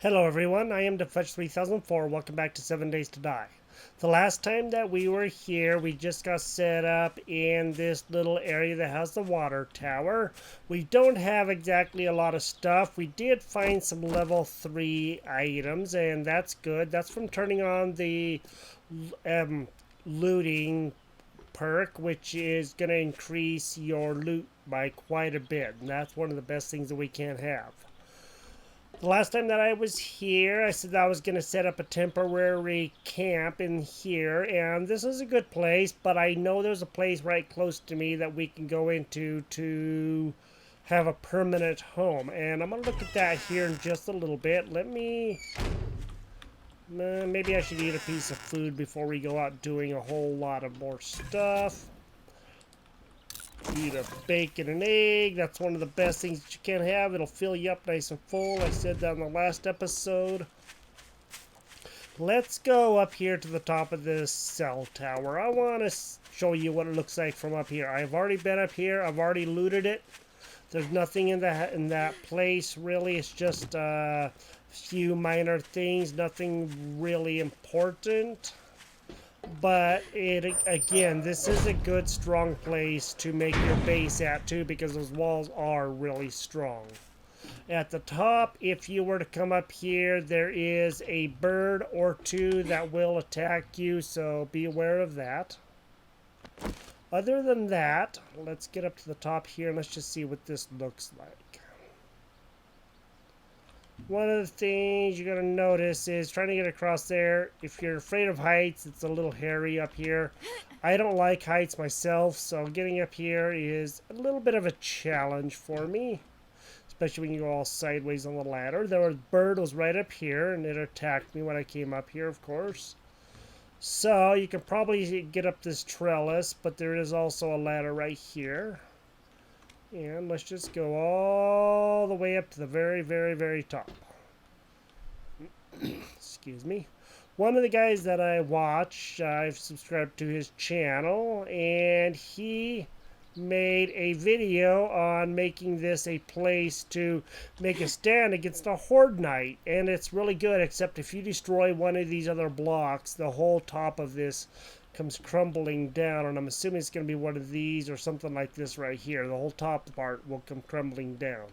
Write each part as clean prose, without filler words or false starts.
Hello everyone, I am S3-Ep3. Welcome back to 7 Days to Die. The last time that we were here, we just got set up in this little area that has the water tower. We don't have exactly a lot of stuff. We did find some level 3 items, and that's good. That's from turning on the looting perk, which is going to increase your loot by quite a bit. And that's one of the best things that we can have. The last time that I was here, I said that I was going to set up a temporary camp in here, and this is a good place, but I know there's a place right close to me that we can go into to have a permanent home, and I'm going to look at that here in just a little bit. Maybe I should eat a piece of food before we go out doing a whole lot of more stuff. Eat a bacon and egg. That's one of the best things that you can have. It'll fill you up nice and full. I said that in the last episode. Let's go up here to the top of this cell tower. I want to show you what it looks like from up here. I've already been up here. I've already looted it. There's nothing in that place really. It's just a few minor things. Nothing really important. But again, this is a good strong place to make your base at too, because those walls are really strong. At the top, if you were to come up here, there is a bird or two that will attack you, so be aware of that. Other than that, let's get up to the top here and let's just see what this looks like. One of the things you're going to notice is trying to get across there. If you're afraid of heights, it's a little hairy up here. I don't like heights myself, so getting up here is a little bit of a challenge for me, especially when you go all sideways on the ladder. The bird was right up here, and it attacked me when I came up here, of course. So you can probably get up this trellis, but there is also a ladder right here. And let's just go all the way up to the very, very, very top. Excuse me. One of the guys that I watch, I've subscribed to his channel, and he made a video on making this a place to make a stand against a horde knight. And it's really good, except if you destroy one of these other blocks, the whole top of this comes crumbling down, and I'm assuming it's going to be one of these or something like this right here. The whole top part will come crumbling down.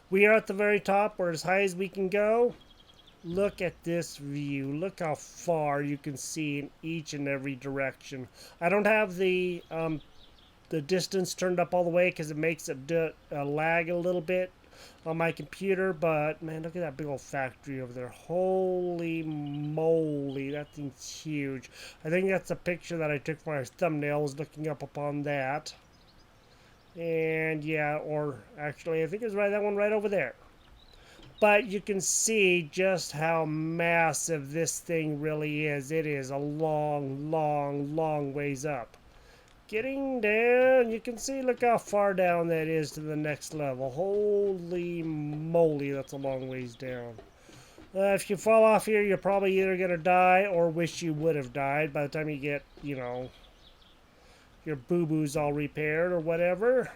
We are at the very top. We're as high as we can go. Look at this view. Look how far you can see in each and every direction. I don't have the distance turned up all the way because it makes it lag a little bit on my computer, but man, look at that big old factory over there. Holy moly, that thing's huge. I think that's a picture that I took for my thumbnail. I was looking up upon that. And yeah, or actually I think it's right, that one right over there. But you can see just how massive this thing really is. It is a long, long, long ways up. Getting down, you can see, look how far down that is to the next level. Holy moly, that's a long ways down. If you fall off here, you're probably either going to die or wish you would have died by the time you get, you know, your boo-boos all repaired or whatever.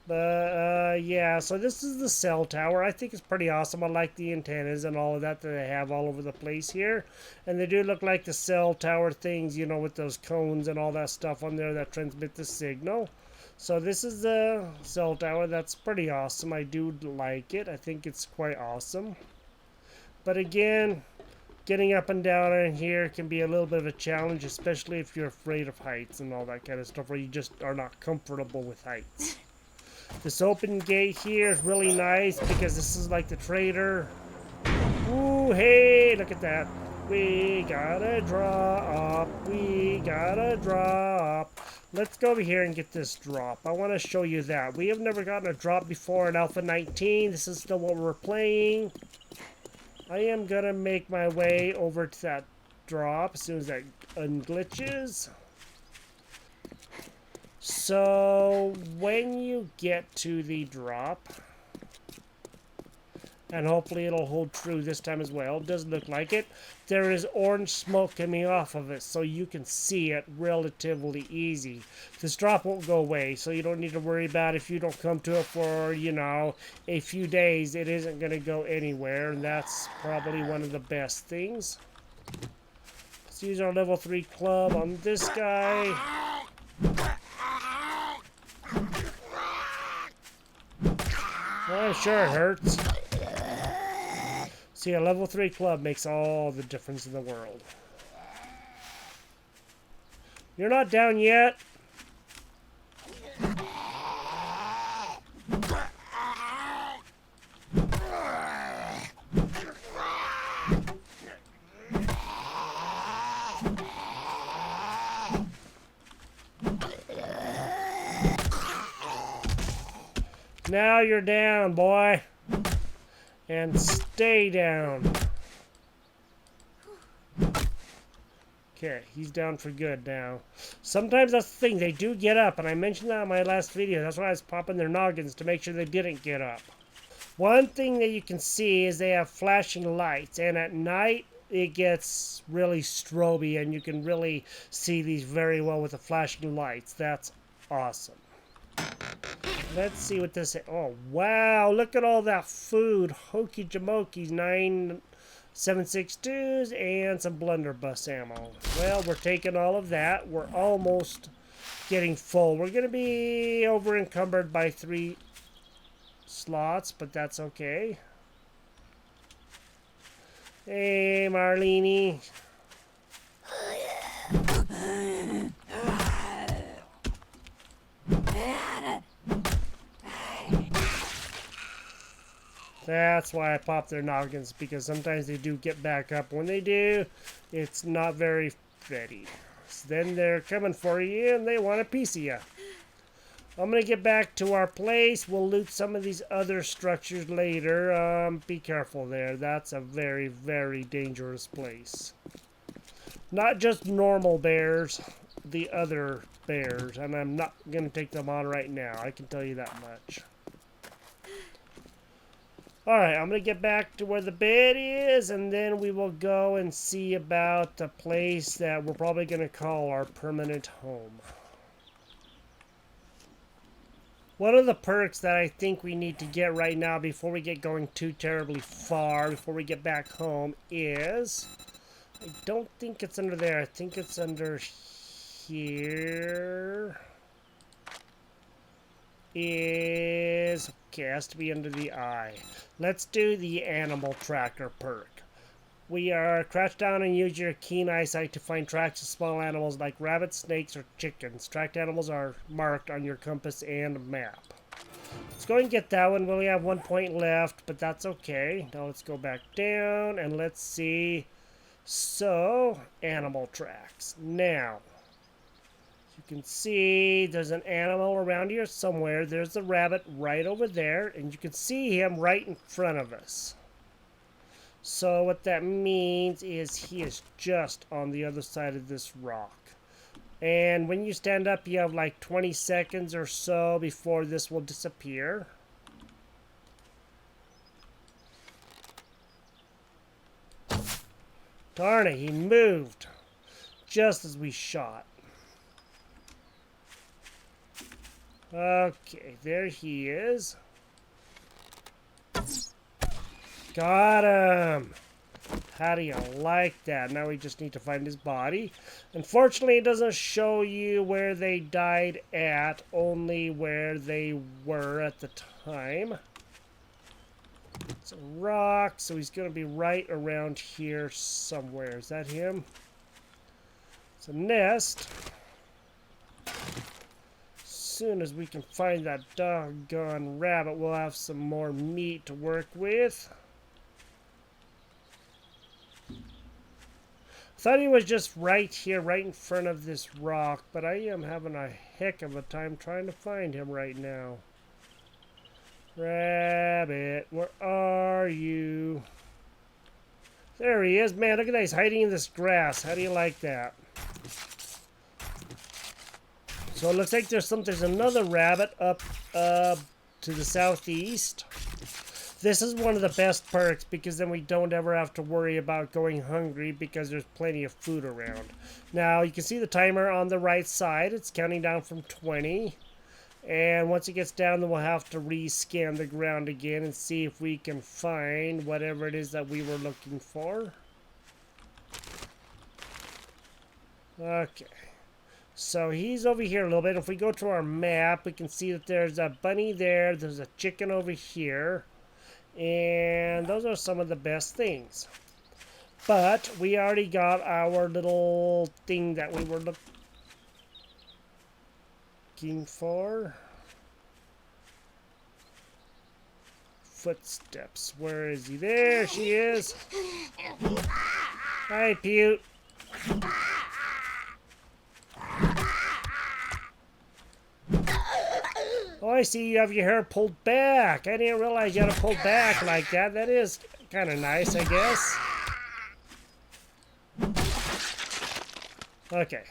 But, yeah, so this is the cell tower. I think it's pretty awesome. I like the antennas and all of that they have all over the place here. And they do look like the cell tower things, you know, with those cones and all that stuff on there that transmit the signal. So this is the cell tower. That's pretty awesome. I do like it. I think it's quite awesome. But again, getting up and down in here can be a little bit of a challenge, especially if you're afraid of heights and all that kind of stuff, or you just are not comfortable with heights. This open gate here is really nice because this is like the trader. Ooh, hey, look at that. We gotta drop. We gotta drop. Let's go over here and get this drop. I want to show you that. We have never gotten a drop before in Alpha 19. This is still what we're playing. I am gonna make my way over to that drop as soon as that unglitches. So when you get to the drop, And hopefully it'll hold true this time as well. It doesn't look like it. There is orange smoke coming off of it, so you can see it relatively easy. This drop won't go away, so you don't need to worry about if you don't come to it for, you know, a few days. It isn't going to go anywhere, and that's probably one of the best things. Let's use our level 3 club on this guy. I'm sure it hurts. See, a level 3 club makes all the difference in the world. You're not down yet. Now you're down, boy. And stay down. Okay, he's down for good now. Sometimes that's the thing, they do get up, and I mentioned that in my last video. That's why I was popping their noggins to make sure they didn't get up. One thing that you can see is they have flashing lights, and at night it gets really stroby, and you can really see these very well with the flashing lights. That's awesome. Let's see what this is. Oh, wow. Look at all that food. Hokey jamokey's 9 7.62s and some blunderbuss ammo. Well, we're taking all of that. We're almost getting full. We're going to be over encumbered by 3 slots, but that's okay. Hey, Marlene. That's why I pop their noggins, because sometimes they do get back up. When they do, it's not very pretty. So then they're coming for you, and they want a piece of you. I'm going to get back to our place. We'll loot some of these other structures later. Be careful there. That's a very, very dangerous place. Not just normal bears, the other bears. And I'm not going to take them on right now. I can tell you that much. Alright, I'm going to get back to where the bed is, and then we will go and see about the place that we're probably going to call our permanent home. One of the perks that I think we need to get right now before we get going too terribly far, before we get back home, is... I don't think it's under there. I think it's under here. Is... okay, it has to be under the eye. Let's do the animal tracker perk. We are crouch down and use your keen eyesight to find tracks of small animals like rabbits, snakes, or chickens. Tracked animals are marked on your compass and map. Let's go and get that one. We only have 1 point left, but that's okay. Now let's go back down and let's see. So, animal tracks. Now, you can see there's an animal around here somewhere. There's the rabbit right over there, and you can see him right in front of us. So what that means is he is just on the other side of this rock. And when you stand up, you have like 20 seconds or so before this will disappear. Darn it, he moved just as we shot. Okay, there he is. Got him! How do you like that? Now we just need to find his body. Unfortunately, it doesn't show you where they died at, only where they were at the time. It's a rock, so he's going to be right around here somewhere. Is that him? It's a nest. As soon as we can find that doggone rabbit, we'll have some more meat to work with. I thought he was just right here, right in front of this rock, but I am having a heck of a time trying to find him right now. Rabbit, where are you? There he is. Man, look at that. He's hiding in this grass. How do you like that? So it looks like there's another rabbit up to the southeast. This is one of the best perks because then we don't ever have to worry about going hungry because there's plenty of food around. Now you can see the timer on the right side. It's counting down from 20. And once it gets down, then we'll have to rescan the ground again and see if we can find whatever it is that we were looking for. Okay. So he's over here a little bit. If we go to our map, we can see that there's a bunny there. There's a chicken over here. And those are some of the best things. But we already got our little thing that we were looking for. Footsteps. Where is he? There she is. Hi, Pewt. Oh, I see you have your hair pulled back. I didn't realize you had to pull back like that. That is kind of nice, I guess. Okay.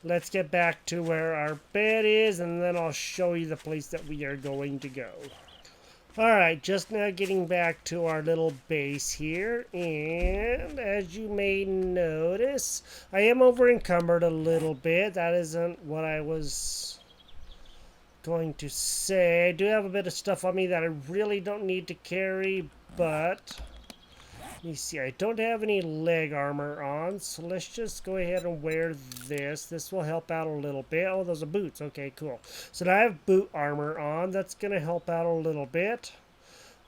Let's get back to where our bed is, and then I'll show you the place that we are going to go. Alright, just now getting back to our little base here, and as you may notice, I am over encumbered a little bit. That isn't what I was going to say. I do have a bit of stuff on me that I really don't need to carry, but let me see. I don't have any leg armor on, so let's just go ahead and wear this. This will help out a little bit. Oh, those are boots. Okay, cool. So now I have boot armor on. That's going to help out a little bit.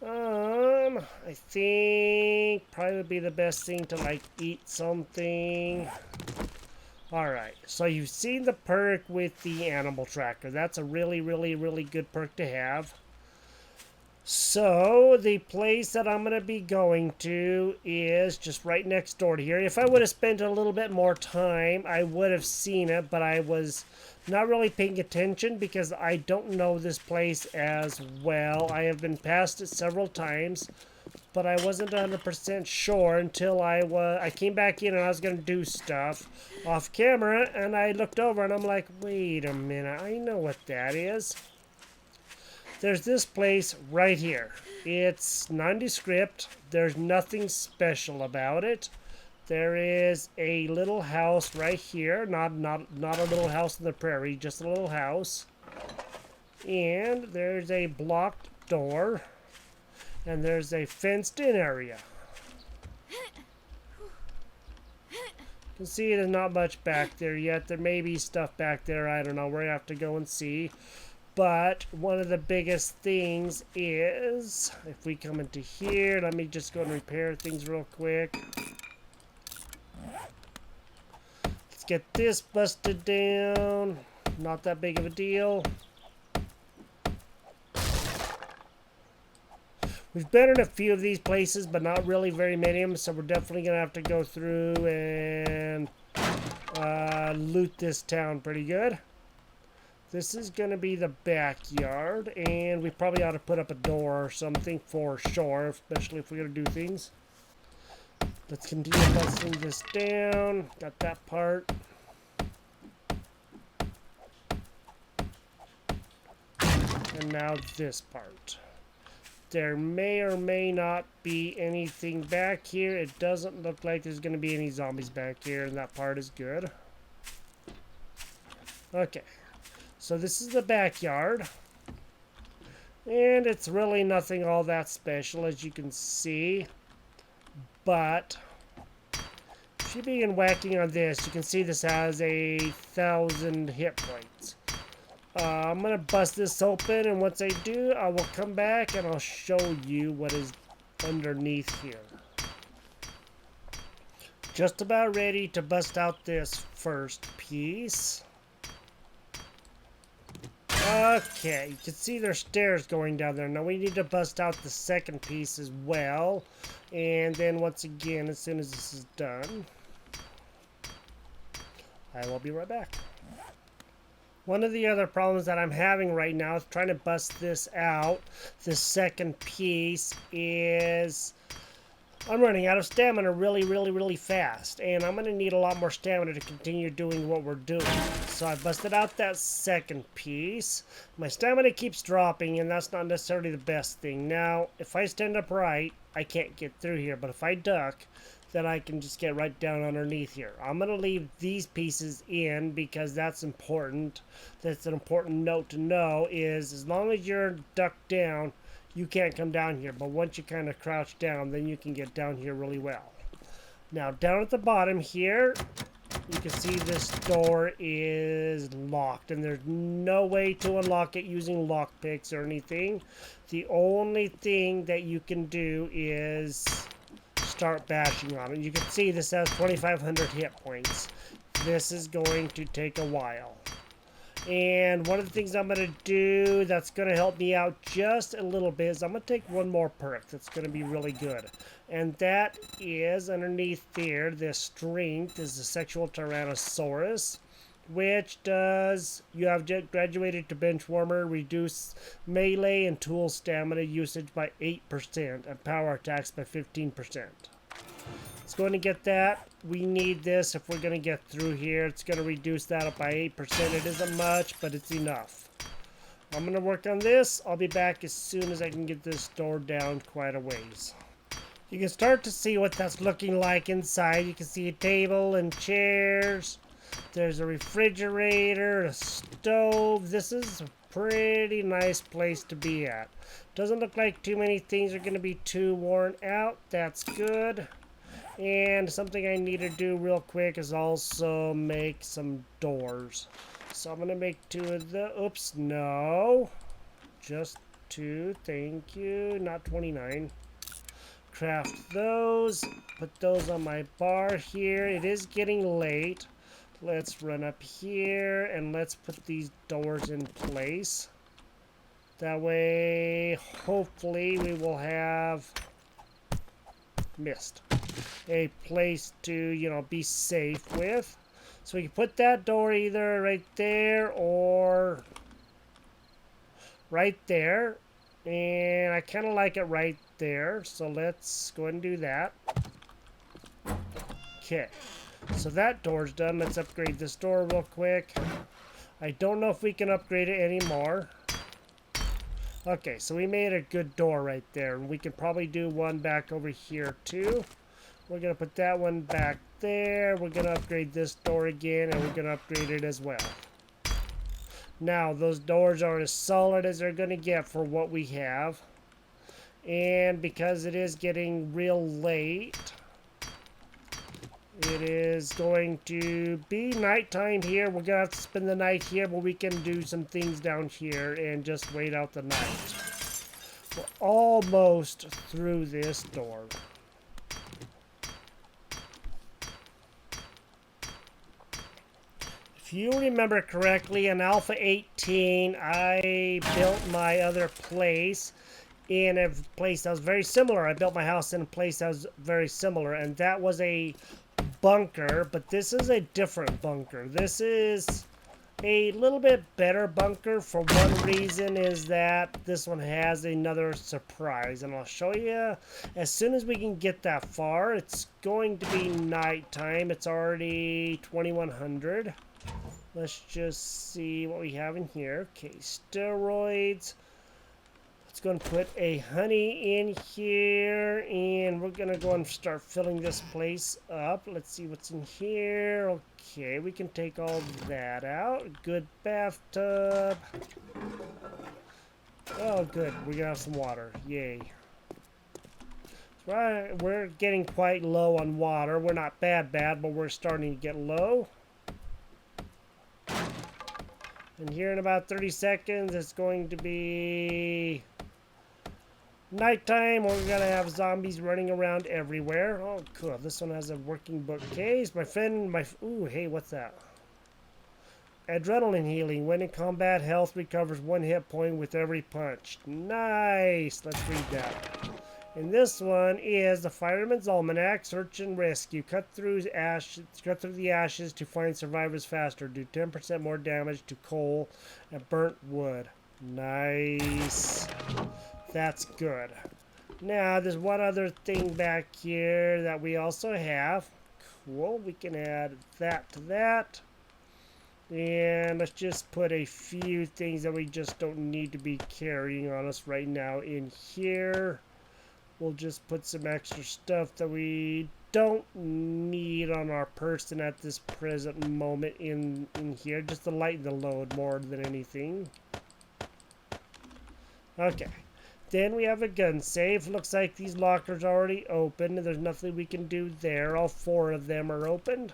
I think probably would be the best thing to like eat something. Alright, so you've seen the perk with the animal tracker. That's a really, really, really good perk to have. So, the place that I'm going to be going to is just right next door to here. If I would have spent a little bit more time, I would have seen it, but I was not really paying attention because I don't know this place as well. I have been past it several times, but I wasn't 100% sure until I came back in and I was going to do stuff off camera, and I looked over and I'm like, wait a minute, I know what that is. There's this place right here. It's nondescript. There's nothing special about it. There is a little house right here. Not a little house in the prairie, just a little house. And there's a blocked door. And there's a fenced-in area. You can see there's not much back there yet. There may be stuff back there. I don't know. We're going to have to go and see. But one of the biggest things is, if we come into here, let me just go and repair things real quick. Let's get this busted down. Not that big of a deal. We've been in a few of these places, but not really very many of them, so we're definitely going to have to go through and loot this town pretty good. This is going to be the backyard, and we probably ought to put up a door or something for sure, especially if we're going to do things. Let's continue busting this down. Got that part. And now this part. There may or may not be anything back here. It doesn't look like there's going to be any zombies back here, and that part is good. Okay. So this is the backyard, and it's really nothing all that special, as you can see, but if you begin whacking on this, you can see this has 1,000 hit points. I'm going to bust this open, and once I do, I will come back and I'll show you what is underneath here. Just about ready to bust out this first piece. Okay, you can see there's stairs going down there. Now we need to bust out the second piece as well. And then once again, as soon as this is done, I will be right back. One of the other problems that I'm having right now is trying to bust this out. The second piece is I'm running out of stamina really fast, and I'm going to need a lot more stamina to continue doing what we're doing. So I busted out that second piece. My stamina keeps dropping, and that's not necessarily the best thing. Now, if I stand upright, I can't get through here, but if I duck, then I can just get right down underneath here. I'm going to leave these pieces in because that's important. That's an important note to know is as long as you're ducked down, you can't come down here, but once you kind of crouch down, then you can get down here really well. Now, down at the bottom here, you can see this door is locked, and there's no way to unlock it using lockpicks or anything. The only thing that you can do is start bashing on it. You can see this has 2,500 hit points. This is going to take a while. And one of the things I'm going to do that's going to help me out just a little bit is I'm going to take one more perk that's going to be really good. And that is underneath there, this strength is the sexual Tyrannosaurus, which does, you have graduated to bench warmer, reduce melee and tool stamina usage by 8% and power attacks by 15%. It's going to get that. We need this if we're going to get through here. It's going to reduce that up by 8%. It isn't much, but it's enough. I'm going to work on this. I'll be back as soon as I can get this door down quite a ways. You can start to see what that's looking like inside. You can see a table and chairs. There's a refrigerator, a stove. This is a pretty nice place to be at. Doesn't look like too many things are going to be too worn out. That's good. And something I need to do real quick is also make some doors. So I'm going to make 2 of the... Oops, no. Just 2. Thank you. Not 29. Craft those. Put those on my bar here. It is getting late. Let's run up here and let's put these doors in place. That way, hopefully, we will have... missed. A place to, you know, be safe with. So we can put that door either right there or right there. And I kind of like it right there. So let's go ahead and do that. Okay. So that door's done. Let's upgrade this door real quick. I don't know if we can upgrade it anymore. Okay, so we made a good door right there. And we can probably do one back over here too. We're going to put that one back there. We're going to upgrade this door again, and we're going to upgrade it as well. Now, those doors are as solid as they're going to get for what we have. And because it is getting real late, it is going to be nighttime here. We're going to have to spend the night here, but we can do some things down here and just wait out the night. We're almost through this door. If you remember correctly, in Alpha 18, I built my other place in a place that was very similar. I built my house in a place that was very similar, and that was a bunker, but this is a different bunker. This is a little bit better bunker for one reason is that this one has another surprise, and I'll show you as soon as we can get that far. It's going to be nighttime. It's already 2100. Let's just see what we have in here. Okay, steroids. Let's go and put a honey in here, and we're gonna go and start filling this place up. Let's see what's in here. Okay, we can take all that out. Good bathtub. Oh, good. We're gonna have some water. Yay. Right, we're getting quite low on water. We're not bad, but we're starting to get low. And here in about 30 seconds, it's going to be nighttime. We're going to have zombies running around everywhere. Oh, cool. This one has a working bookcase. My friend, ooh, hey, what's that? Adrenaline healing. When in combat, health recovers 1 hit point with every punch. Nice. Let's read that. And this one is the Fireman's Almanac, Search and Rescue. Cut through the ashes to find survivors faster. Do 10% more damage to coal and burnt wood. Nice. That's good. Now, there's one other thing back here that we also have. Cool, we can add that to that. And let's just put a few things that we just don't need to be carrying on us right now in here. We'll just put some extra stuff that we don't need on our person at this present moment in here, just to lighten the load more than anything. Okay. Then we have a gun safe. Looks like these lockers are already open. There's nothing we can do there. All 4 of them are opened.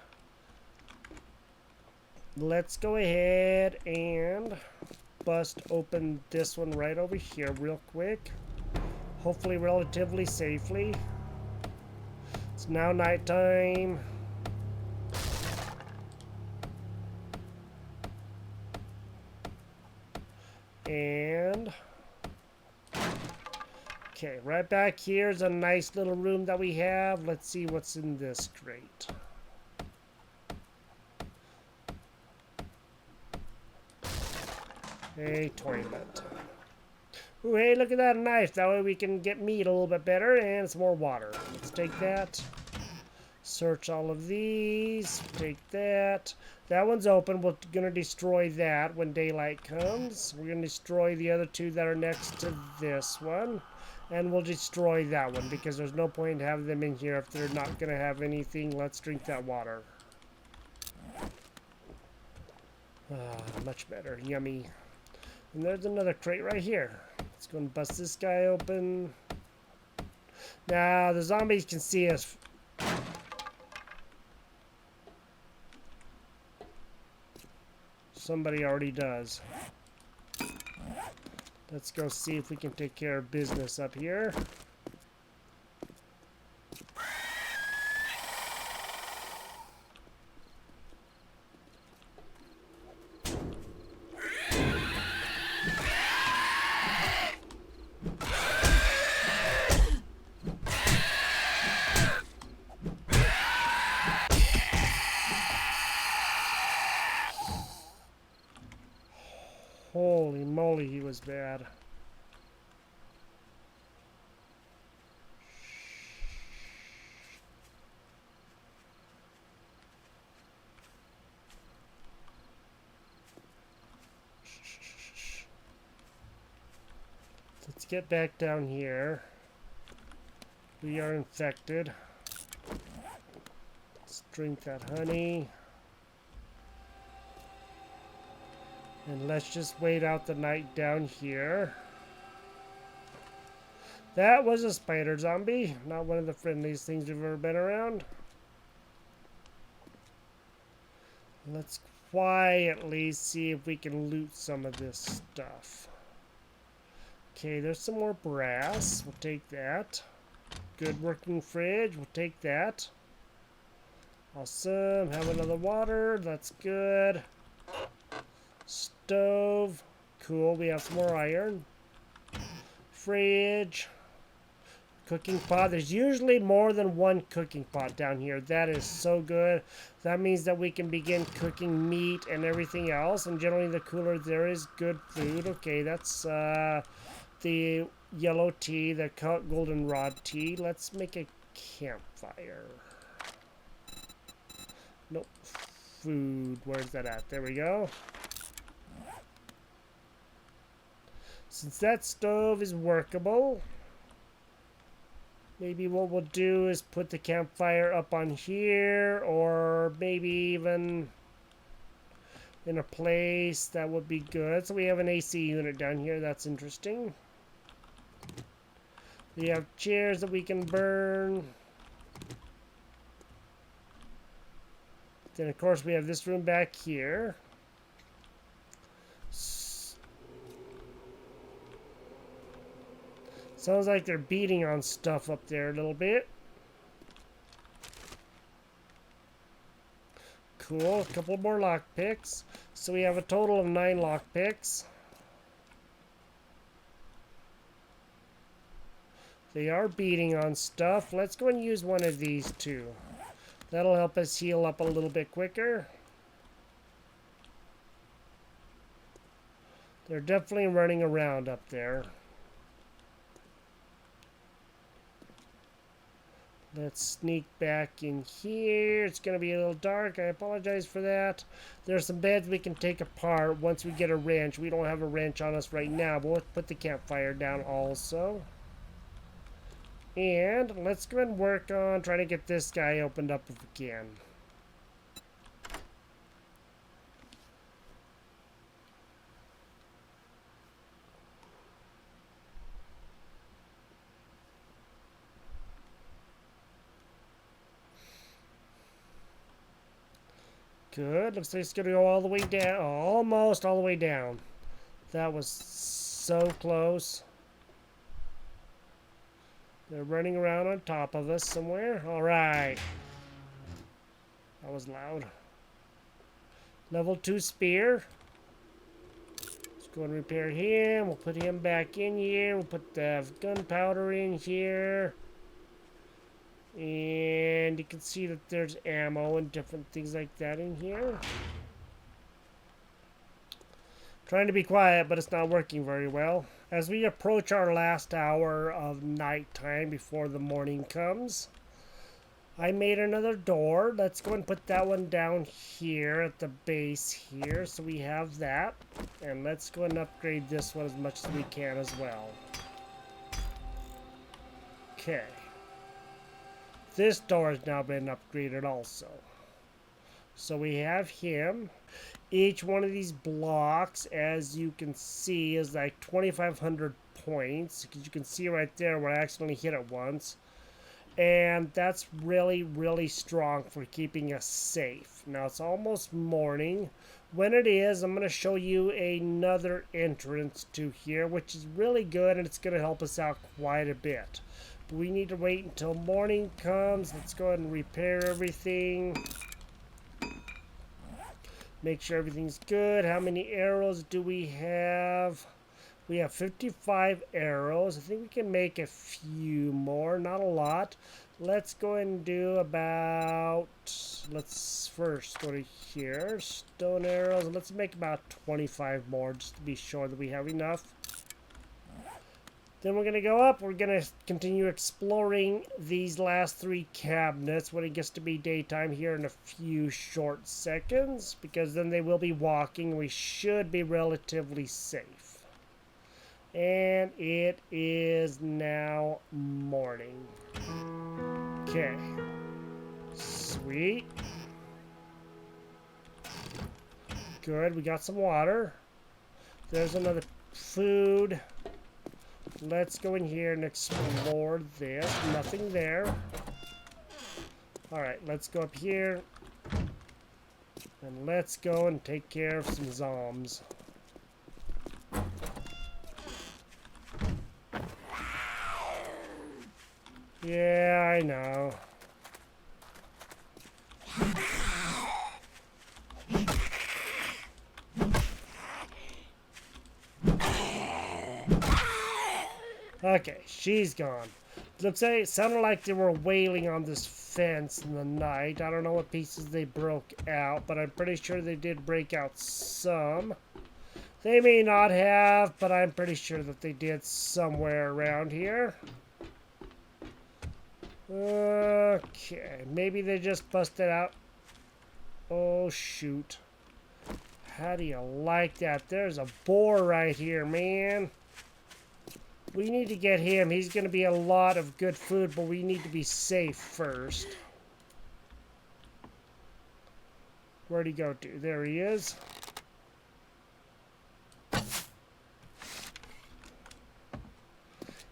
Let's go ahead and bust open this one right over here real quick. Hopefully relatively safely. It's now nighttime. And okay, right back here is a nice little room that we have. Let's see what's in this crate. A toilet. Ooh, hey, look at that knife. That way we can get meat a little bit better and some more water. Let's take that. Search all of these. Take that. That one's open. We're going to destroy that when daylight comes. We're going to destroy the other 2 that are next to this one. And we'll destroy that one because there's no point in having them in here if they're not going to have anything. Let's drink that water. Much better. Yummy. And there's another crate right here. Let's go and bust this guy open. Now, the zombies can see us. Somebody already does. Let's go see if we can take care of business up here. Holy moly, he was bad. Let's get back down here. We are infected. Let's drink that honey. And let's just wait out the night down here. That was a spider zombie. Not one of the friendliest things we've ever been around. Let's quietly see if we can loot some of this stuff. Okay, there's some more brass. We'll take that. Good working fridge. We'll take that. Awesome. Have another water. That's good. Stove. Cool. We have some more iron. Fridge. Cooking pot. There's usually more than one cooking pot down here. That is so good. That means that we can begin cooking meat and everything else. And generally the cooler there is good food. Okay, that's the yellow tea, the goldenrod tea. Let's make a campfire. Nope. Food. Where's that at? There we go. Since that stove is workable, maybe what we'll do is put the campfire up on here, or maybe even in a place that would be good. So we have an AC unit down here. That's interesting. We have chairs that we can burn. Then, of course, we have this room back here. Sounds like they're beating on stuff up there a little bit. Cool. A couple more lockpicks. So we have a total of 9 lockpicks. They are beating on stuff. Let's go and use one of these too. That'll help us heal up a little bit quicker. They're definitely running around up there. Let's sneak back in here. It's going to be a little dark. I apologize for that. There's some beds we can take apart once we get a wrench. We don't have a wrench on us right now, but let's put the campfire down also. And let's go ahead and work on trying to get this guy opened up if we can. Good. Looks like it's going to go all the way down. Almost all the way down. That was so close. They're running around on top of us somewhere. All right. That was loud. Level 2 spear. Let's go and repair him. We'll put him back in here. We'll put the gunpowder in here. And you can see that there's ammo and different things like that in here. Trying to be quiet, but it's not working very well. As we approach our last hour of nighttime before the morning comes, I made another door. Let's go and put that one down here at the base here, so we have that. And let's go and upgrade this one as much as we can as well. Okay. This door has now been upgraded also. So we have him. Each one of these blocks, as you can see, is like 2,500 points. Because you can see right there where I accidentally hit it once. And that's really, really strong for keeping us safe. Now it's almost morning. When it is, I'm going to show you another entrance to here, which is really good, and it's going to help us out quite a bit. But we need to wait until morning comes. Let's go ahead and repair everything. Make sure everything's good. How many arrows do we have? We have 55 arrows. I think we can make a few more, not a lot. Let's go and do about, let's first go to here, stone arrows. Let's make about 25 more just to be sure that we have enough. Then we're going to go up. We're going to continue exploring these last 3 cabinets when it gets to be daytime here in a few short seconds, because then they will be walking. We should be relatively safe. And it is now morning. Okay. Sweet. Good. We got some water. There's another food. Let's go in here and explore this. Nothing there. Alright, let's go up here. And let's go and take care of some zombies. Yeah, I know. Okay, she's gone. Looks like it sounded like they were wailing on this fence in the night. I don't know what pieces they broke out, but I'm pretty sure they did break out some. They may not have, but I'm pretty sure that they did somewhere around here. Okay, maybe they just busted out. Oh, shoot. How do you like that? There's a boar right here, man. We need to get him. He's going to be a lot of good food, but we need to be safe first. Where'd he go to? There he is.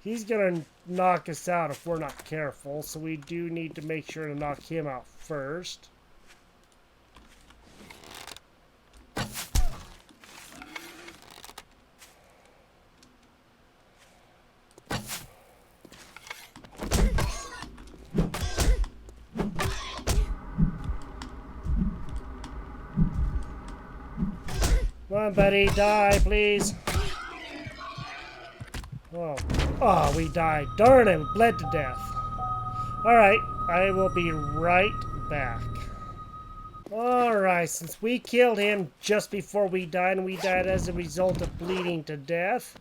He's going to knock us out if we're not careful, so we do need to make sure to knock him out first. Come on, buddy, die, please. Oh. Oh, we died. Darn it, we bled to death. Alright, I will be right back. Alright, since we killed him just before we died, and we died as a result of bleeding to death,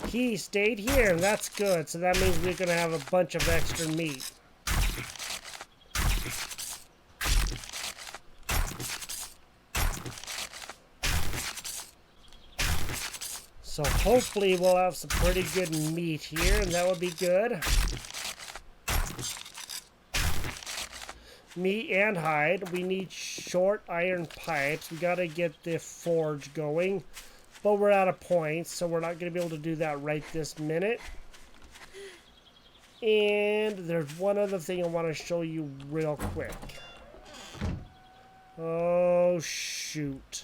he stayed here, and that's good. So that means we're going to have a bunch of extra meat. So hopefully we'll have some pretty good meat here, and that would be good. Meat and hide. We need short iron pipes. We got to get the forge going. But we're out of points, so we're not going to be able to do that right this minute. And there's one other thing I want to show you real quick. Oh, shoot.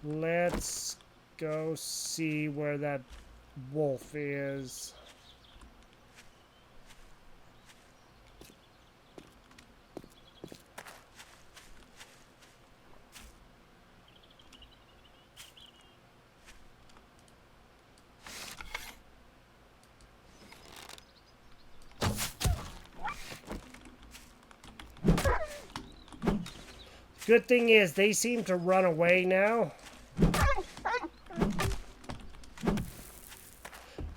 Let's go see where that wolf is. Good thing is they seem to run away now.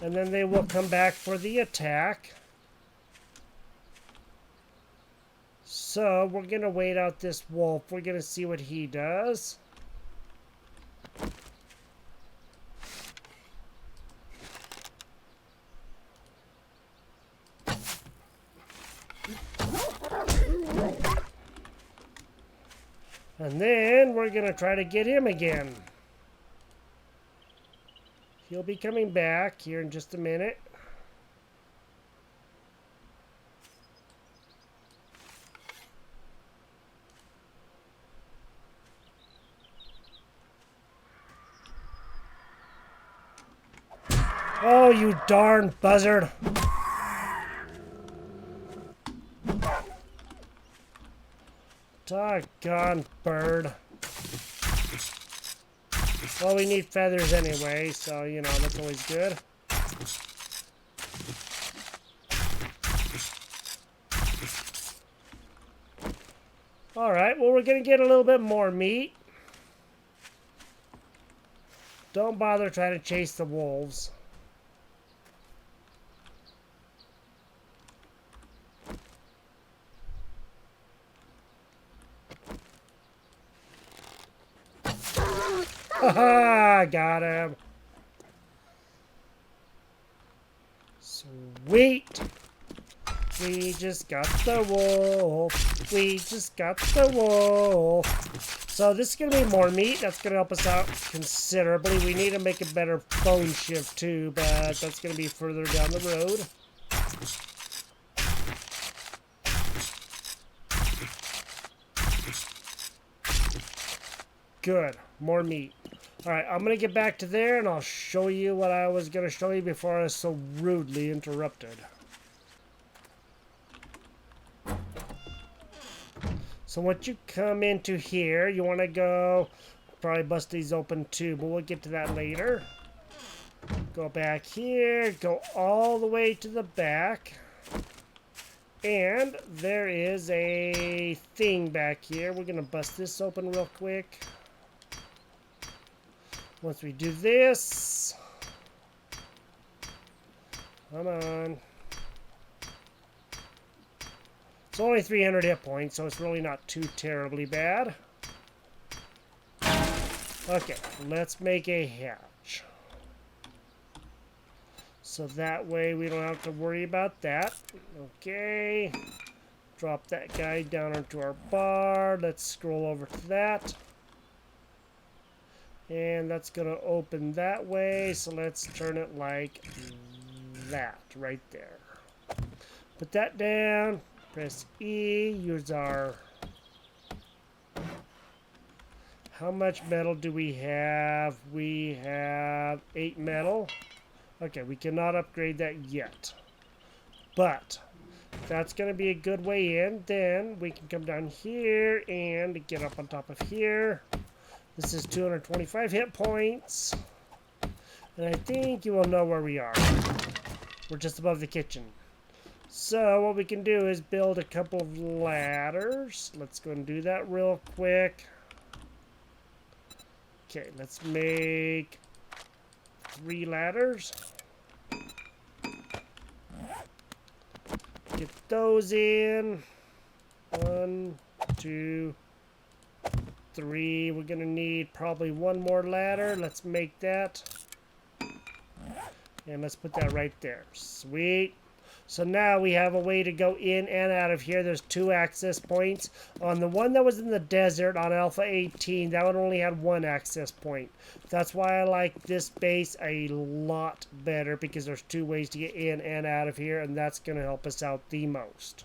And then they will come back for the attack. So we're going to wait out this wolf. We're going to see what he does. And then we're going to try to get him again. He'll be coming back here in just a minute. Oh, you darn buzzard. Doggone bird. Well, we need feathers anyway, so, you know, that's always good. Alright, well, we're going to get a little bit more meat. Don't bother trying to chase the wolves. Haha, got him. Sweet. We just got the wolf. We just got the wolf. So this is going to be more meat. That's going to help us out considerably. We need to make a better bone shift too, but that's going to be further down the road. Good. More meat. Alright, I'm going to get back to there and I'll show you what I was going to show you before I was so rudely interrupted. So once you come into here, you want to go, probably bust these open too, but we'll get to that later. Go back here, go all the way to the back. And there is a thing back here. We're going to bust this open real quick. Once we do this, come on. It's only 300 hit points, so it's really not too terribly bad. Okay, let's make a hatch. So that way we don't have to worry about that. Okay. Drop that guy down into our bar. Let's scroll over to that. And that's going to open that way, so let's turn it like that, right there. Put that down, press E, use our... How much metal do we have? We have 8 metal. Okay, we cannot upgrade that yet. But that's going to be a good way in. Then we can come down here and get up on top of here. This is 225 hit points. And I think you will know where we are. We're just above the kitchen. So what we can do is build a couple of ladders. Let's go and do that real quick. Okay, let's make 3 ladders. Get those in. 1, 2, 3. We're going to need probably one more ladder. Let's make that. And let's put that right there. Sweet. So now we have a way to go in and out of here. There's 2 access points. On the one that was in the desert on Alpha 18, that one only had 1 access point. That's why I like this base a lot better, because there's 2 ways to get in and out of here, and that's going to help us out the most.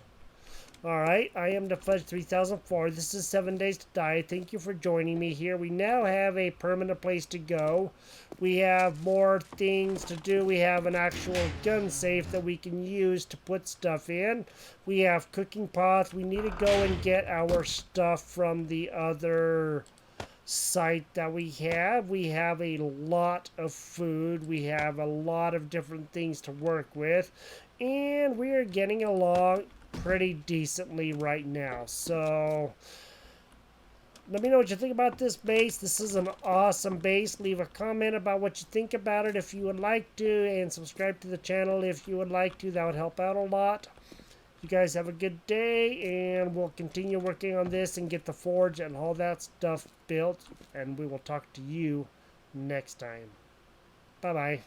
Alright, I am the Fudge 3004. This is 7 Days to Die. Thank you for joining me here. We now have a permanent place to go. We have more things to do. We have an actual gun safe that we can use to put stuff in. We have cooking pots. We need to go and get our stuff from the other site that we have. We have a lot of food. We have a lot of different things to work with. And we are getting along pretty decently right now. So let me know what you think about this base. This is an awesome base. Leave a comment about what you think about it if you would like to, and subscribe to the channel if you would like to. That would help out a lot. You guys have a good day, and we'll continue working on this and get the forge and all that stuff built, and we will talk to you next time. Bye-bye.